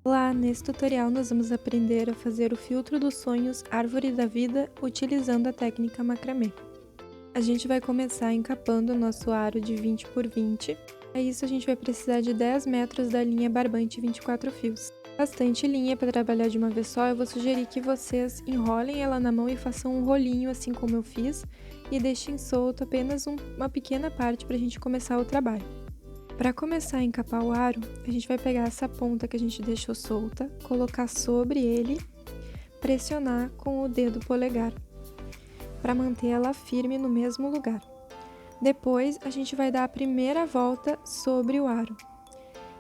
Olá, nesse tutorial nós vamos aprender a fazer o filtro dos sonhos Árvore da Vida utilizando a técnica macramê. A gente vai começar encapando o nosso aro de 20 por 20. Para isso a gente vai precisar de 10 metros da linha barbante 24 fios. Bastante linha para trabalhar de uma vez só, eu vou sugerir que vocês enrolem ela na mão e façam um rolinho assim como eu fiz e deixem solto apenas uma pequena parte para a gente começar o trabalho. Para começar a encapar o aro, a gente vai pegar essa ponta que a gente deixou solta, colocar sobre ele, pressionar com o dedo polegar, para manter ela firme no mesmo lugar. Depois, a gente vai dar a primeira volta sobre o aro.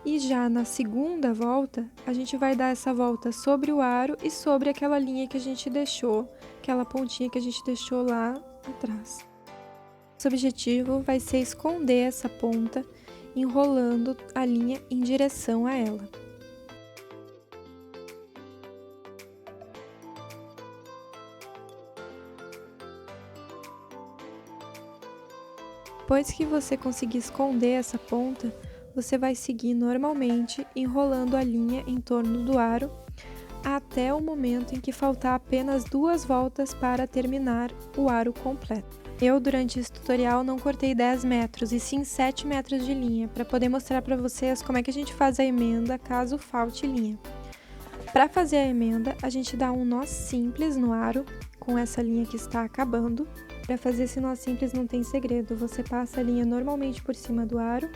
E já na segunda volta, a gente vai dar essa volta sobre o aro e sobre aquela linha que a gente deixou, aquela pontinha que a gente deixou lá atrás. Nosso objetivo vai ser esconder essa ponta enrolando a linha em direção a ela. Depois que você conseguir esconder essa ponta, você vai seguir normalmente enrolando a linha em torno do aro até o momento em que faltar apenas 2 voltas para terminar o aro completo. Eu, durante esse tutorial, não cortei 10 metros, e sim 7 metros de linha, para poder mostrar para vocês como é que a gente faz a emenda caso falte linha. Para fazer a emenda, a gente dá um nó simples no aro, com essa linha que está acabando. Para fazer esse nó simples não tem segredo, você passa a linha normalmente por cima do aro,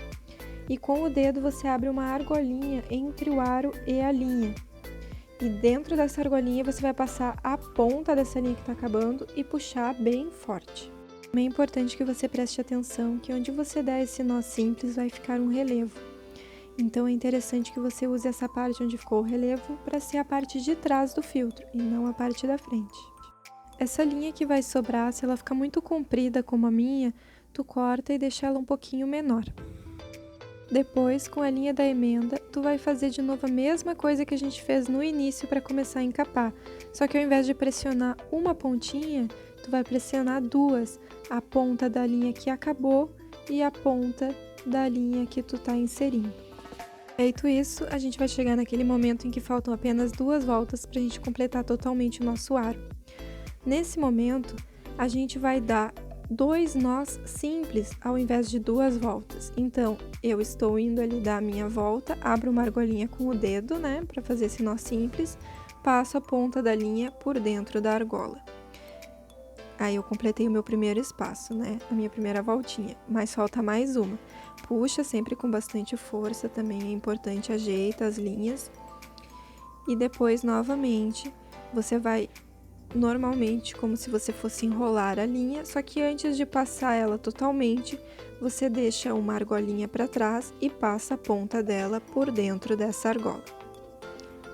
e com o dedo você abre uma argolinha entre o aro e a linha. E dentro dessa argolinha você vai passar a ponta dessa linha que está acabando e puxar bem forte. Também é importante que você preste atenção que onde você der esse nó simples vai ficar um relevo. Então é interessante que você use essa parte onde ficou o relevo para ser a parte de trás do filtro e não a parte da frente. Essa linha que vai sobrar, se ela ficar muito comprida como a minha, tu corta e deixa ela um pouquinho menor. Depois, com a linha da emenda, tu vai fazer de novo a mesma coisa que a gente fez no início para começar a encapar. Só que ao invés de pressionar uma pontinha, tu vai pressionar 2, a ponta da linha que acabou e a ponta da linha que tu tá inserindo. Feito isso, a gente vai chegar naquele momento em que faltam apenas 2 voltas para a gente completar totalmente o nosso aro. Nesse momento, a gente vai dar 2 nós simples ao invés de 2 voltas. Então, eu estou indo ali dar a minha volta, abro uma argolinha com o dedo, né, para fazer esse nó simples, passo a ponta da linha por dentro da argola. Aí eu completei o meu primeiro espaço, né, a minha primeira voltinha, mas falta mais uma. Puxa sempre com bastante força, também é importante, ajeita as linhas. E depois, novamente, você vai normalmente como se você fosse enrolar a linha, só que antes de passar ela totalmente, você deixa uma argolinha para trás e passa a ponta dela por dentro dessa argola.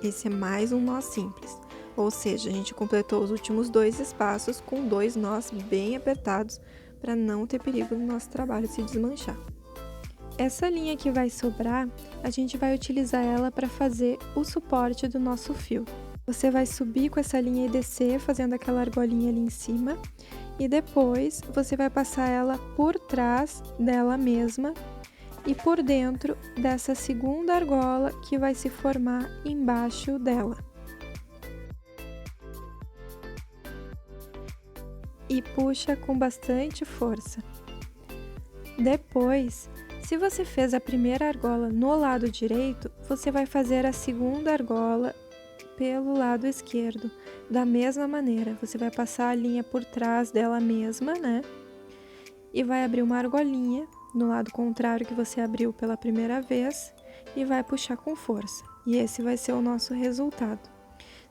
Esse é mais um nó simples, ou seja, a gente completou os últimos 2 espaços com 2 nós bem apertados para não ter perigo do nosso trabalho se desmanchar. Essa linha que vai sobrar, a gente vai utilizar ela para fazer o suporte do nosso fio. Você vai subir com essa linha e descer, fazendo aquela argolinha ali em cima. E depois, você vai passar ela por trás dela mesma e por dentro dessa segunda argola que vai se formar embaixo dela. E puxa com bastante força. Depois, se você fez a primeira argola no lado direito, você vai fazer a segunda argola pelo lado esquerdo, da mesma maneira. Você vai passar a linha por trás dela mesma, né? E vai abrir uma argolinha no lado contrário que você abriu pela primeira vez e vai puxar com força. E esse vai ser o nosso resultado.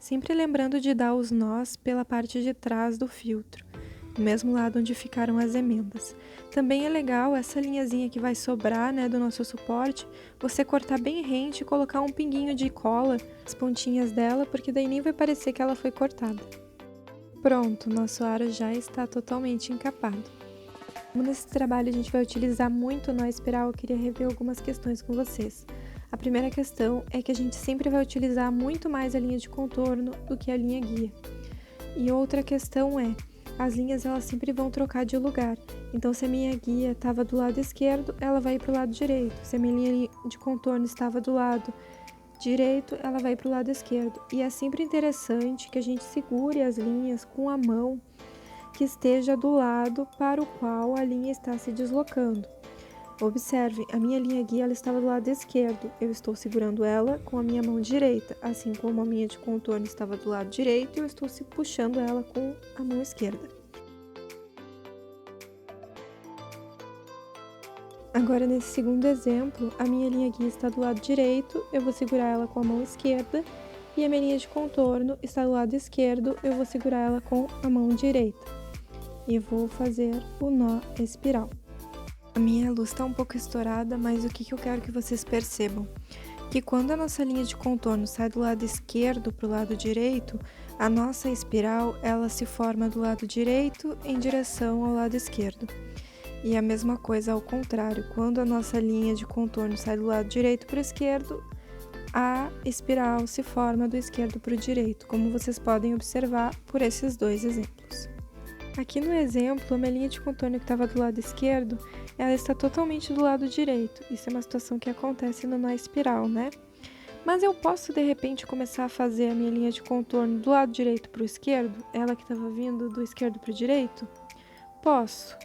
Sempre lembrando de dar os nós pela parte de trás do filtro, do mesmo lado onde ficaram as emendas. Também é legal essa linhazinha que vai sobrar, né, do nosso suporte, você cortar bem rente e colocar um pinguinho de cola nas pontinhas dela, porque daí nem vai parecer que ela foi cortada. Pronto, nosso aro já está totalmente encapado. Como nesse trabalho a gente vai utilizar muito nó espiral, eu queria rever algumas questões com vocês. A primeira questão é que a gente sempre vai utilizar muito mais a linha de contorno do que a linha guia. E outra questão é, as linhas elas sempre vão trocar de lugar. Então, se a minha guia estava do lado esquerdo, ela vai para o lado direito. Se a minha linha de contorno estava do lado direito, ela vai para o lado esquerdo. E é sempre interessante que a gente segure as linhas com a mão que esteja do lado para o qual a linha está se deslocando. Observe, a minha linha guia ela estava do lado esquerdo. Eu estou segurando ela com a minha mão direita, assim como a minha de contorno estava do lado direito, eu estou puxando ela com a mão esquerda. Agora, nesse segundo exemplo, a minha linha guia está do lado direito, eu vou segurar ela com a mão esquerda, e a minha linha de contorno está do lado esquerdo, eu vou segurar ela com a mão direita. E vou fazer o nó espiral. A minha luz está um pouco estourada, mas o que eu quero que vocês percebam? Que quando a nossa linha de contorno sai do lado esquerdo para o lado direito, a nossa espiral ela se forma do lado direito em direção ao lado esquerdo. E a mesma coisa ao contrário, quando a nossa linha de contorno sai do lado direito para o esquerdo, a espiral se forma do esquerdo para o direito, como vocês podem observar por esses dois exemplos. Aqui no exemplo, a minha linha de contorno que estava do lado esquerdo, ela está totalmente do lado direito. Isso é uma situação que acontece no nó espiral, né? Mas eu posso, de repente, começar a fazer a minha linha de contorno do lado direito para o esquerdo, ela que estava vindo do esquerdo para o direito? Posso.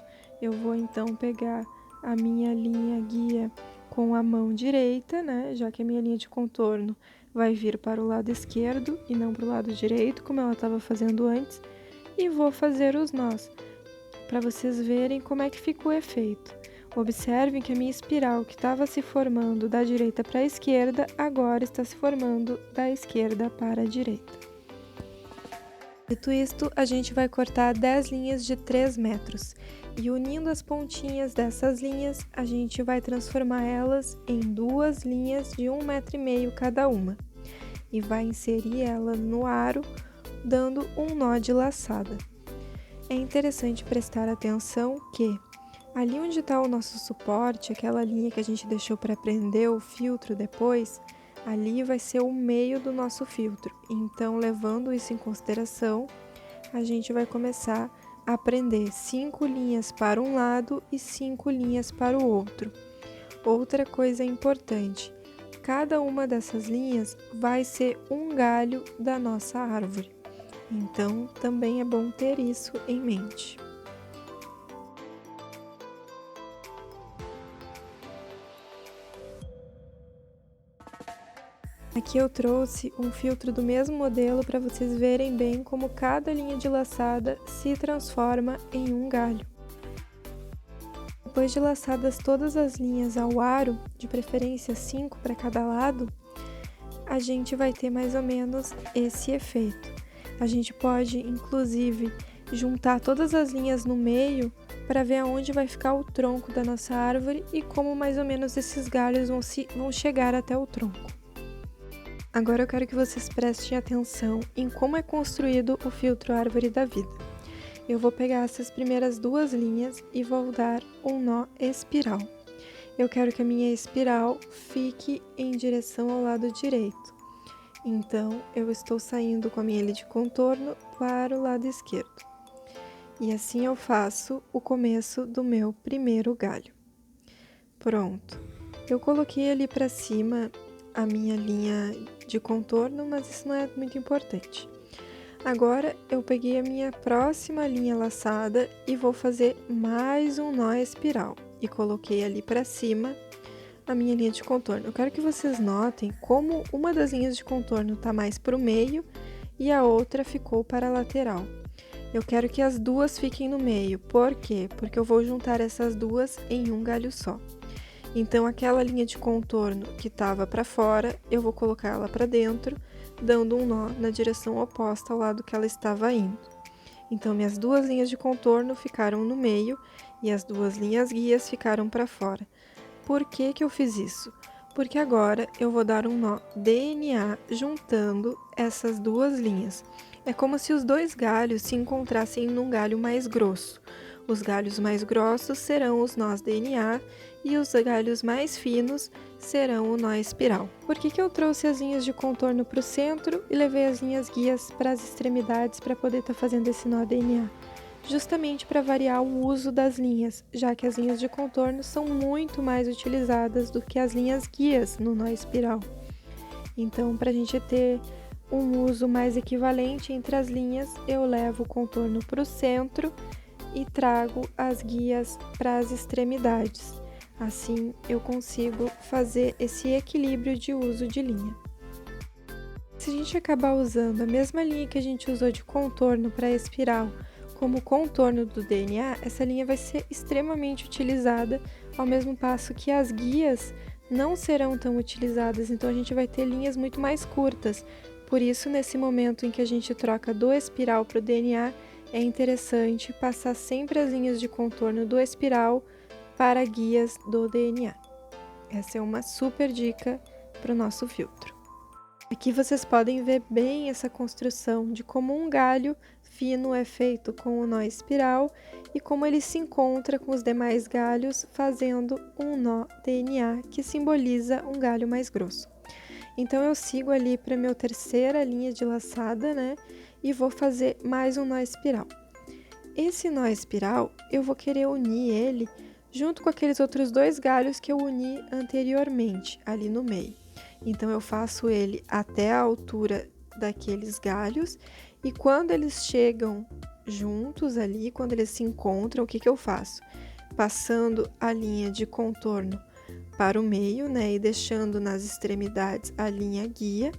Eu vou, então, pegar a minha linha guia com a mão direita, né? Já que a minha linha de contorno vai vir para o lado esquerdo e não para o lado direito, como ela estava fazendo antes. E vou fazer os nós, para vocês verem como é que fica o efeito. Observem que a minha espiral que estava se formando da direita para a esquerda, agora está se formando da esquerda para a direita. Dito isto, a gente vai cortar 10 linhas de 3 metros. E unindo as pontinhas dessas linhas, a gente vai transformar elas em 2 linhas de 1,5 metro cada uma. E vai inserir elas no aro, dando um nó de laçada. É interessante prestar atenção que ali onde está o nosso suporte, aquela linha que a gente deixou para prender o filtro depois, ali vai ser o meio do nosso filtro. Então, levando isso em consideração, a gente vai começar a prender 5 linhas para um lado e 5 linhas para o outro. Outra coisa importante, cada uma dessas linhas vai ser um galho da nossa árvore. Então, também é bom ter isso em mente. Aqui eu trouxe um filtro do mesmo modelo para vocês verem bem como cada linha de laçada se transforma em um galho. Depois de laçadas todas as linhas ao aro, de preferência 5 para cada lado, a gente vai ter mais ou menos esse efeito. A gente pode, inclusive, juntar todas as linhas no meio para ver aonde vai ficar o tronco da nossa árvore e como mais ou menos esses galhos vão chegar até o tronco. Agora eu quero que vocês prestem atenção em como é construído o filtro Árvore da Vida. Eu vou pegar essas primeiras 2 linhas e vou dar um nó espiral. Eu quero que a minha espiral fique em direção ao lado direito. Então, eu estou saindo com a minha linha de contorno para o lado esquerdo. E assim eu faço o começo do meu primeiro galho. Pronto. Eu coloquei ali para cima a minha linha de contorno, mas isso não é muito importante. Agora, eu peguei a minha próxima linha laçada e vou fazer mais um nó espiral. E coloquei ali para cima a minha linha de contorno. Eu quero que vocês notem como uma das linhas de contorno está mais para o meio e a outra ficou para a lateral. Eu quero que as duas fiquem no meio. Por quê? Porque eu vou juntar essas duas em um galho só. Então, aquela linha de contorno que estava para fora, eu vou colocar ela para dentro, dando um nó na direção oposta ao lado que ela estava indo. Então, minhas 2 linhas de contorno ficaram no meio e as 2 linhas guias ficaram para fora. Por que eu fiz isso? Porque agora eu vou dar um nó DNA juntando essas 2 linhas. É como se os 2 galhos se encontrassem num galho mais grosso. Os galhos mais grossos serão os nós DNA e os galhos mais finos serão o nó espiral. Por que eu trouxe as linhas de contorno para o centro e levei as linhas guias para as extremidades para poder estar fazendo esse nó DNA? Justamente para variar o uso das linhas, já que as linhas de contorno são muito mais utilizadas do que as linhas guias no nó espiral. Então, para a gente ter um uso mais equivalente entre as linhas, eu levo o contorno para o centro e trago as guias para as extremidades. Assim, eu consigo fazer esse equilíbrio de uso de linha. Se a gente acabar usando a mesma linha que a gente usou de contorno para a espiral como contorno do DNA, essa linha vai ser extremamente utilizada, ao mesmo passo que as guias não serão tão utilizadas, então a gente vai ter linhas muito mais curtas. Por isso, nesse momento em que a gente troca do espiral para o DNA, é interessante passar sempre as linhas de contorno do espiral para guias do DNA. Essa é uma super dica para o nosso filtro. Aqui vocês podem ver bem essa construção de como um galho fino é feito com o nó espiral e como ele se encontra com os demais galhos fazendo um nó DNA que simboliza um galho mais grosso. Então eu sigo ali para minha terceira linha de laçada, né? E vou fazer mais um nó espiral. Esse nó espiral eu vou querer unir ele junto com aqueles outros 2 galhos que eu uni anteriormente, ali no meio. Então eu faço ele até a altura daqueles galhos e quando eles chegam juntos ali, quando eles se encontram, o que eu faço? Passando a linha de contorno para o meio, né, e deixando nas extremidades a linha guia,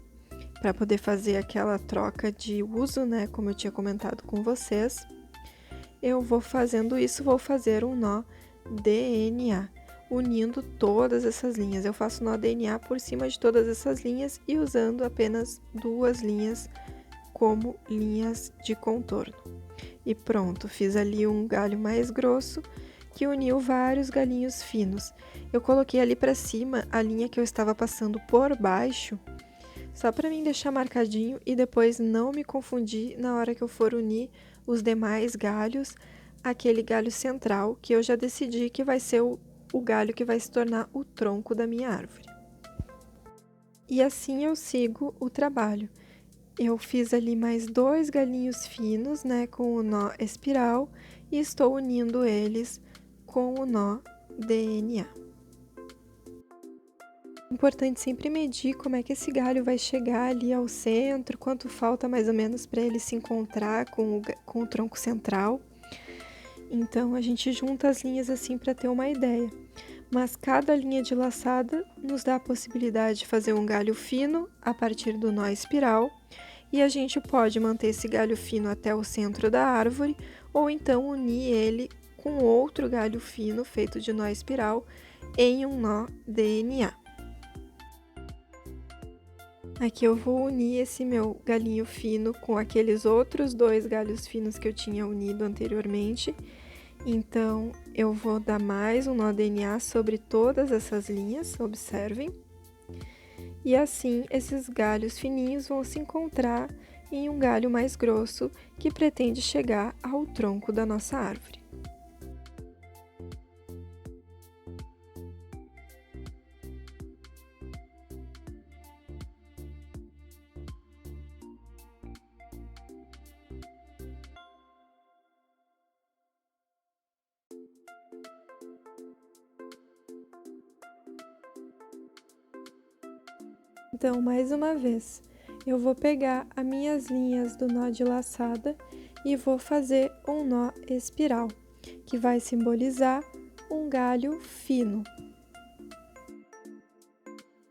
para poder fazer aquela troca de uso, né, como eu tinha comentado com vocês. Eu vou fazendo isso, vou fazer um nó DNA, unindo todas essas linhas. Eu faço nó DNA por cima de todas essas linhas e usando apenas 2 linhas como linhas de contorno. E pronto, fiz ali um galho mais grosso que uniu vários galinhos finos. Eu coloquei ali para cima a linha que eu estava passando por baixo, só para mim deixar marcadinho e depois não me confundir na hora que eu for unir os demais galhos, aquele galho central que eu já decidi que vai ser o galho que vai se tornar o tronco da minha árvore. E assim eu sigo o trabalho. Eu fiz ali mais 2 galinhos finos, né, com o nó espiral e estou unindo eles com o nó DNA. Importante sempre medir como é que esse galho vai chegar ali ao centro, quanto falta mais ou menos para ele se encontrar com o tronco central. Então, a gente junta as linhas assim para ter uma ideia. Mas cada linha de laçada nos dá a possibilidade de fazer um galho fino a partir do nó espiral, e a gente pode manter esse galho fino até o centro da árvore, ou então unir ele com outro galho fino feito de nó espiral em um nó DNA. Aqui eu vou unir esse meu galinho fino com aqueles outros 2 galhos finos que eu tinha unido anteriormente. Então, eu vou dar mais um nó DNA sobre todas essas linhas, observem. E assim, esses galhos fininhos vão se encontrar em um galho mais grosso que pretende chegar ao tronco da nossa árvore. Então, mais uma vez, eu vou pegar as minhas linhas do nó de laçada e vou fazer um nó espiral, que vai simbolizar um galho fino.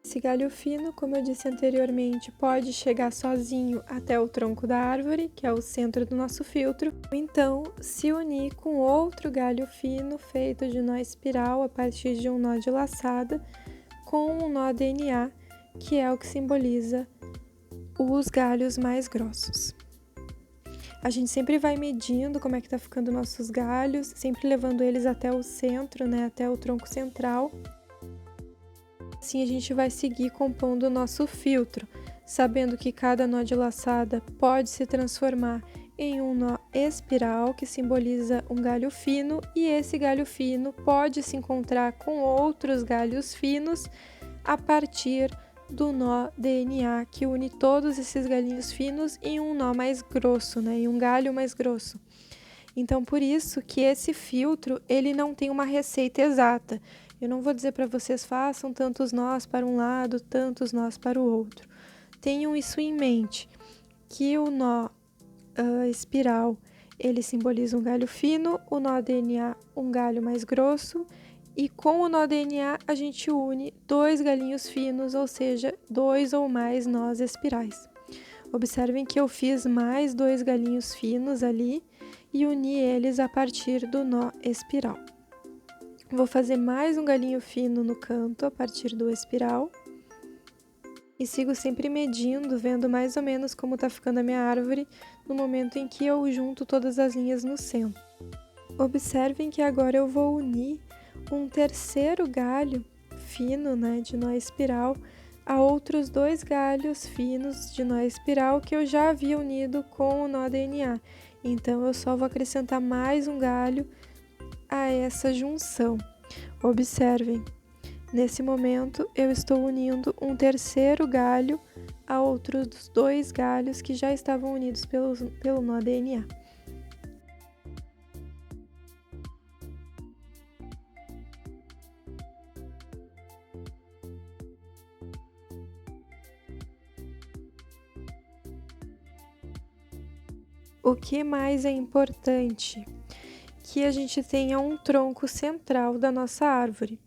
Esse galho fino, como eu disse anteriormente, pode chegar sozinho até o tronco da árvore, que é o centro do nosso filtro, ou então se unir com outro galho fino feito de nó espiral a partir de um nó de laçada, com um nó DNA, que é o que simboliza os galhos mais grossos. A gente sempre vai medindo como é que tá ficando nossos galhos, sempre levando eles até o centro, né, até o tronco central. Assim a gente vai seguir compondo o nosso filtro, sabendo que cada nó de laçada pode se transformar em um nó espiral, que simboliza um galho fino, e esse galho fino pode se encontrar com outros galhos finos a partir do nó DNA, que une todos esses galinhos finos em um nó mais grosso, né, em um galho mais grosso. Então, por isso que esse filtro, ele não tem uma receita exata. Eu não vou dizer para vocês façam tantos nós para um lado, tantos nós para o outro. tenham isso em mente, que o nó espiral, ele simboliza um galho fino, o nó DNA um galho mais grosso, e com o nó DNA a gente une 2 galinhos finos, ou seja, 2 ou mais nós espirais. Observem que eu fiz mais 2 galinhos finos ali e uni eles a partir do nó espiral. Vou fazer mais um galinho fino no canto a partir do espiral. E sigo sempre medindo, vendo mais ou menos como tá ficando a minha árvore no momento em que eu junto todas as linhas no centro. Observem que agora eu vou unir um terceiro galho fino, né, de nó espiral a outros 2 galhos finos de nó espiral que eu já havia unido com o nó DNA. Então, eu só vou acrescentar mais um galho a essa junção. Observem. Nesse momento, eu estou unindo um terceiro galho a outros 2 galhos que já estavam unidos pelo nó DNA. O que mais é importante? Que a gente tenha um tronco central da nossa árvore.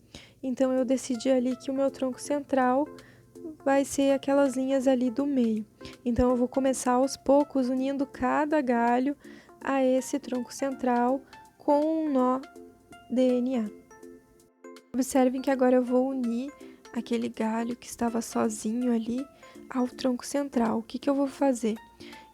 Então, eu decidi ali que o meu tronco central vai ser aquelas linhas ali do meio. Então, eu vou começar aos poucos unindo cada galho a esse tronco central com um nó DNA. Observem que agora eu vou unir aquele galho que estava sozinho ali ao tronco central. O que eu vou fazer?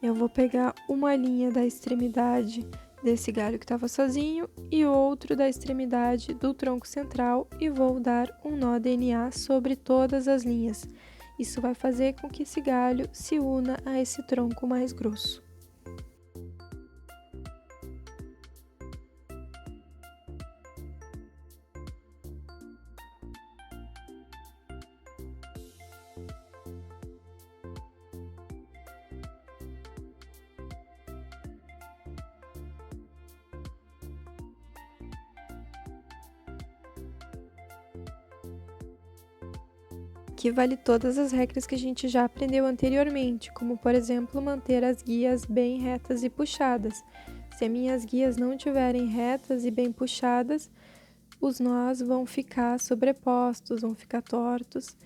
Eu vou pegar uma linha da extremidade desse galho que estava sozinho e outro da extremidade do tronco central e vou dar um nó DNA sobre todas as linhas. Isso vai fazer com que esse galho se una a esse tronco mais grosso. Aqui vale todas as regras que a gente já aprendeu anteriormente, como por exemplo, manter as guias bem retas e puxadas. Se as minhas guias não estiverem retas e bem puxadas, os nós vão ficar sobrepostos, vão ficar tortos,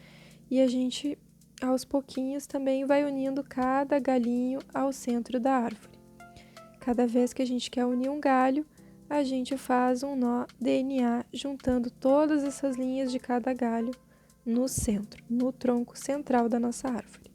e a gente, aos pouquinhos, também vai unindo cada galhinho ao centro da árvore. Cada vez que a gente quer unir um galho, a gente faz um nó DNA juntando todas essas linhas de cada galho no centro, no tronco central da nossa árvore.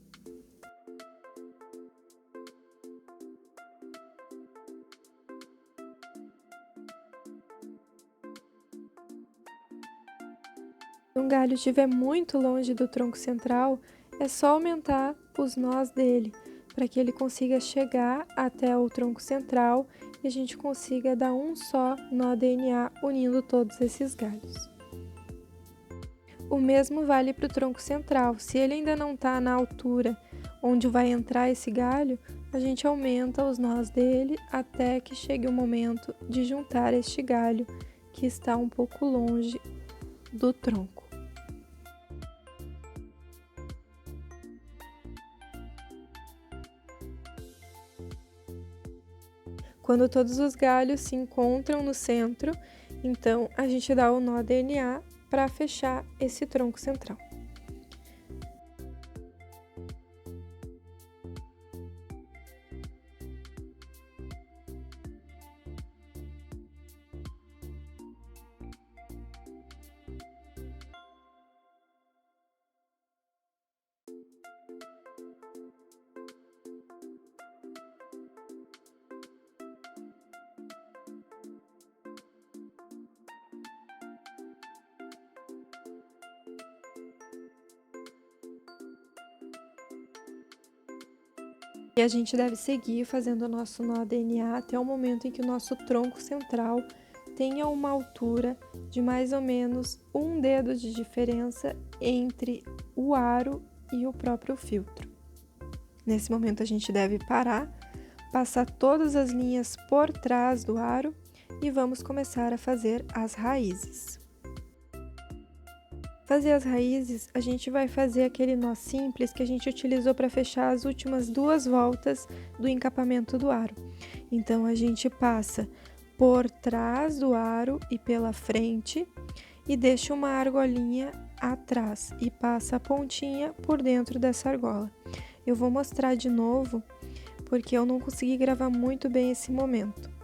Se um galho estiver muito longe do tronco central, é só aumentar os nós dele, para que ele consiga chegar até o tronco central e a gente consiga dar um só nó DNA unindo todos esses galhos. O mesmo vale para o tronco central. Se ele ainda não está na altura onde vai entrar esse galho, a gente aumenta os nós dele até que chegue o momento de juntar este galho que está um pouco longe do tronco. Quando todos os galhos se encontram no centro, então a gente dá o nó DNA para fechar esse tronco central. E a gente deve seguir fazendo o nosso nó DNA até o momento em que o nosso tronco central tenha uma altura de mais ou menos 1 dedo de diferença entre o aro e o próprio filtro. Nesse momento a gente deve parar, passar todas as linhas por trás do aro e vamos começar a fazer as raízes. Fazer as raízes, a gente vai fazer aquele nó simples que a gente utilizou para fechar as últimas 2 voltas do encapamento do aro. Então, a gente passa por trás do aro e pela frente e deixa uma argolinha atrás e passa a pontinha por dentro dessa argola. Eu vou mostrar de novo porque eu não consegui gravar muito bem esse momento.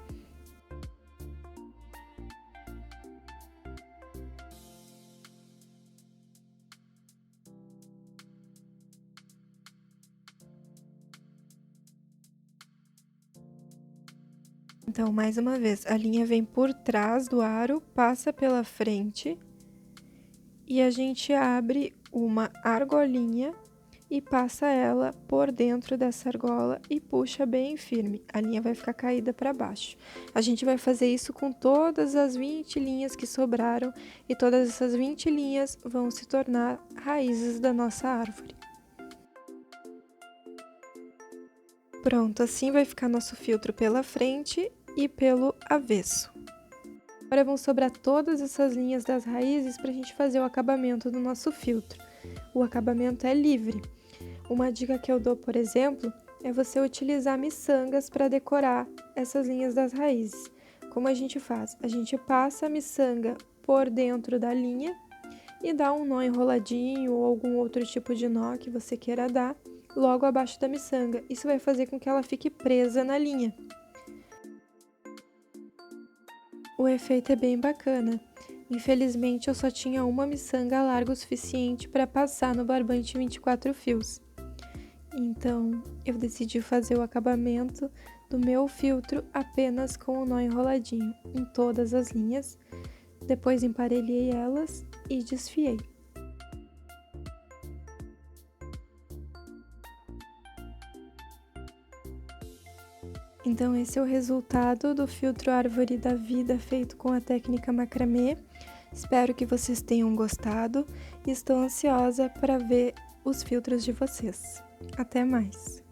Então, mais uma vez, a linha vem por trás do aro, passa pela frente e a gente abre uma argolinha e passa ela por dentro dessa argola e puxa bem firme. A linha vai ficar caída para baixo. A gente vai fazer isso com todas as 20 linhas que sobraram e todas essas 20 linhas vão se tornar raízes da nossa árvore. Pronto, assim vai ficar nosso filtro pela frente e pelo avesso. Agora vão sobrar todas essas linhas das raízes para a gente fazer o acabamento do nosso filtro. O acabamento é livre. Uma dica que eu dou, por exemplo, é você utilizar miçangas para decorar essas linhas das raízes. Como a gente faz? A gente passa a miçanga por dentro da linha e dá um nó enroladinho ou algum outro tipo de nó que você queira dar logo abaixo da miçanga. Isso vai fazer com que ela fique presa na linha. O efeito é bem bacana. Infelizmente, eu só tinha uma miçanga larga o suficiente para passar no barbante 24 fios. Então, eu decidi fazer o acabamento do meu filtro apenas com o nó enroladinho em todas as linhas. Depois emparelhei elas e desfiei. Então, esse é o resultado do filtro Árvore da Vida feito com a técnica macramê. Espero que vocês tenham gostado e estou ansiosa para ver os filtros de vocês. Até mais!